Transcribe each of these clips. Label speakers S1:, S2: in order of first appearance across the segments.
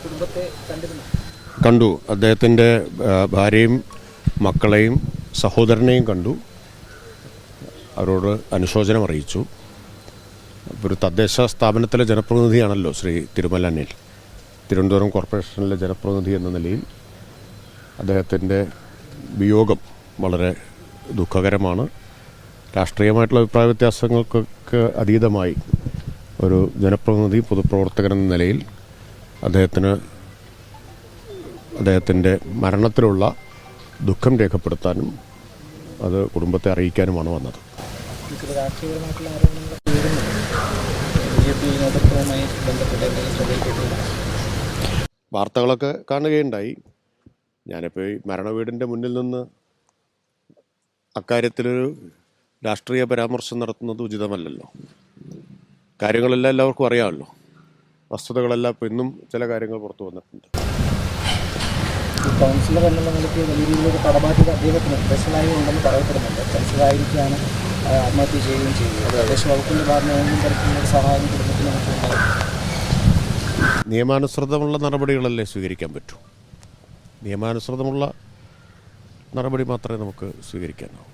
S1: കുടുംബത്തെ കണ്ടിരുന്നു?
S2: കണ്ടു. അദ്ദേഹത്തിൻ്റെ ഭാര്യയും മക്കളെയും സഹോദരനെയും കണ്ടു. അവരോട് അനുശോചനം അറിയിച്ചു. ഒരു തദ്ദേശ സ്ഥാപനത്തിലെ ജനപ്രതിനിധിയാണല്ലോ ശ്രീ തിരുമല അനിൽ. തിരുവനന്തപുരം കോർപ്പറേഷനിലെ ജനപ്രതിനിധി എന്ന നിലയിൽ അദ്ദേഹത്തിൻ്റെ വിയോഗം വളരെ ദുഃഖകരമാണ്. രാഷ്ട്രീയമായിട്ടുള്ള അഭിപ്രായ വ്യത്യാസങ്ങൾക്കൊക്കെ അതീതമായി ഒരു ജനപ്രതിനിധി, പൊതുപ്രവർത്തകൻ എന്ന നിലയിൽ അദ്ദേഹത്തിൻ്റെ മരണത്തിലുള്ള ദുഃഖം രേഖപ്പെടുത്താനും അത് കുടുംബത്തെ അറിയിക്കാനുമാണ് വന്നത്. വാർത്തകളൊക്കെ കാണുകയുണ്ടായി. ഞാനിപ്പോൾ ഈ മരണവീടിൻ്റെ മുന്നിൽ നിന്ന് അക്കാര്യത്തിലൊരു രാഷ്ട്രീയ പരാമർശം നടത്തുന്നത് ഉചിതമല്ലല്ലോ. കാര്യങ്ങളെല്ലാം എല്ലാവർക്കും അറിയാമല്ലോ. വസ്തുതകളെല്ലാം ഇപ്പോൾ ഇന്നും ചില കാര്യങ്ങൾ പുറത്തു വന്നിട്ടുണ്ട്.
S1: കൗൺസിലർ എന്നുള്ള നിലയ്ക്ക് വലിയ രീതിയിലൊരു കടബാധ്യത അദ്ദേഹത്തിന് പേഴ്സണലായി ഉണ്ടെന്ന് പറയപ്പെടുന്നുണ്ട്. കൗൺസിലറായിരിക്കാണ് ആത്മഹത്യ ചെയ്യുകയും ചെയ്യുന്നത്. തദ്ദേശ വകുപ്പിൻ്റെ ഭാഗത്ത് ഏതെങ്കിലും തരത്തിലുള്ള സഹായം കുടുംബത്തിന് ഉണ്ടാകും?
S2: നിയമാനുസൃതമുള്ള നടപടികളല്ലേ സ്വീകരിക്കാൻ പറ്റൂ. നിയമാനുസൃതമുള്ള നടപടി മാത്രമേ നമുക്ക് സ്വീകരിക്കാനാവൂ.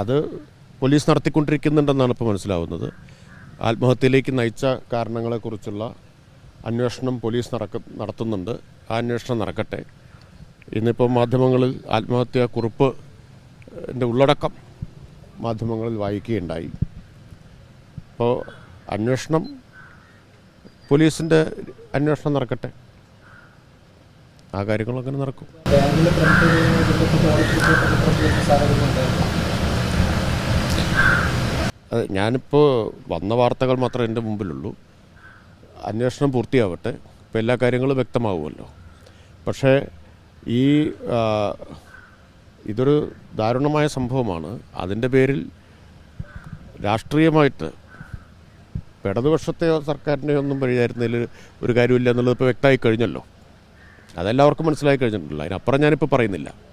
S2: അത് പോലീസ് നടത്തിക്കൊണ്ടിരിക്കുന്നുണ്ടെന്നാണ് ഇപ്പോൾ മനസ്സിലാവുന്നത്. ആത്മഹത്യയിലേക്ക് നയിച്ച കാരണങ്ങളെക്കുറിച്ചുള്ള അന്വേഷണം പോലീസ് നടത്തുന്നുണ്ട്. ആ അന്വേഷണം നടക്കട്ടെ. ഇന്നിപ്പോൾ മാധ്യമങ്ങളിൽ ആത്മഹത്യാ കുറിപ്പിൻ്റെ ഉള്ളടക്കം മാധ്യമങ്ങളിൽ വായിക്കുകയുണ്ടായി. അപ്പോൾ അന്വേഷണം, പോലീസിൻ്റെ അന്വേഷണം നടക്കട്ടെ. ആ കാര്യങ്ങളങ്ങനെ നടക്കും. അതെ, ഞാനിപ്പോൾ വന്ന വാർത്തകൾ മാത്രമേ എൻ്റെ മുമ്പിലുള്ളൂ. അന്വേഷണം പൂർത്തിയാവട്ടെ. ഇപ്പോൾ എല്ലാ കാര്യങ്ങളും വ്യക്തമാവുമല്ലോ. പക്ഷേ ഇതൊരു ദാരുണമായ സംഭവമാണ്. അതിൻ്റെ പേരിൽ രാഷ്ട്രീയമായിട്ട് ഇടതുപക്ഷത്തെയോ സർക്കാരിനെയോ ഒന്നും പരിചാരുന്നതിൽ ഒരു കാര്യമില്ല എന്നുള്ളത് ഇപ്പോൾ വ്യക്തമായി കഴിഞ്ഞല്ലോ. അതെല്ലാവർക്കും മനസ്സിലായി കഴിഞ്ഞിട്ടുണ്ടല്ലോ. അതിനപ്പുറം ഞാനിപ്പോൾ പറയുന്നില്ല.